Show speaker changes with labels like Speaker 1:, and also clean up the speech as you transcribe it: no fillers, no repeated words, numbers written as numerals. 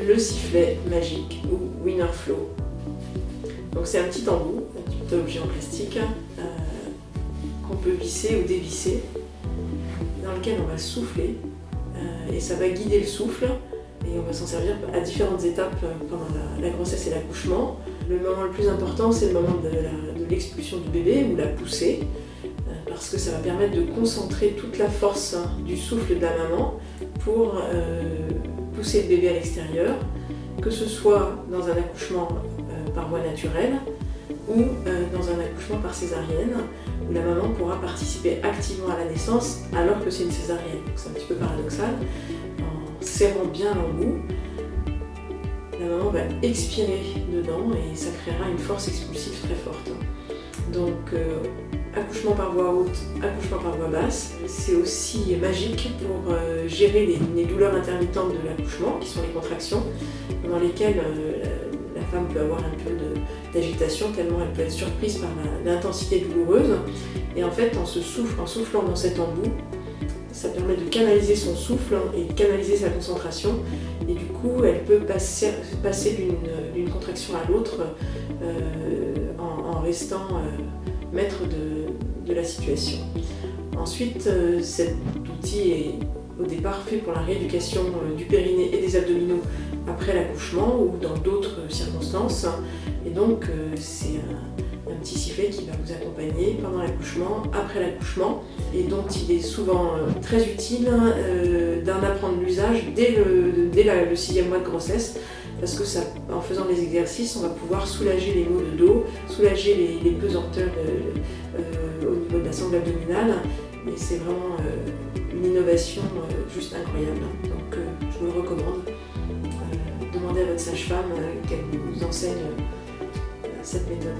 Speaker 1: le sifflet magique ou Winner Flow. Donc c'est un petit embout, un petit objet en plastique qu'on peut visser ou dévisser, dans lequel on va souffler et ça va guider le souffle et on va s'en servir à différentes étapes pendant la grossesse et l'accouchement. Le moment le plus important, c'est le moment de l'expulsion du bébé ou la poussée, parce que ça va permettre de concentrer toute la force du souffle de la maman pour pousser le bébé à l'extérieur, que ce soit dans un accouchement par voie naturelle ou dans un accouchement par césarienne, où la maman pourra participer activement à la naissance alors que c'est une césarienne. C'est un petit peu paradoxal. En serrant bien l'embout, la maman va expirer dedans et ça créera une force expulsive très forte. Donc accouchement par voie haute, accouchement par voie basse, c'est aussi magique pour gérer les douleurs intermittentes de l'accouchement, qui sont les contractions, dans lesquelles la femme peut avoir un peu d'agitation tellement elle peut être surprise par l'intensité douloureuse. Et en fait, en soufflant dans cet embout, ça permet de canaliser son souffle et de canaliser sa concentration. Et du coup, elle peut passer d'une contraction à l'autre en restant maître de la situation. Ensuite, cet outil est au départ fait pour la rééducation du périnée et des abdominaux après l'accouchement ou dans d'autres circonstances. Et donc, c'est un petit sifflet qui va vous accompagner pendant l'accouchement, après l'accouchement, et dont il est souvent très utile d'en apprendre l'usage dès le 6e mois de grossesse, parce que en faisant les exercices, on va pouvoir soulager les maux de dos, soulager les pesanteurs au niveau de la sangle abdominale, et c'est vraiment une innovation juste incroyable. Donc je vous le recommande. Demandez à votre sage-femme qu'elle vous enseigne cette méthode.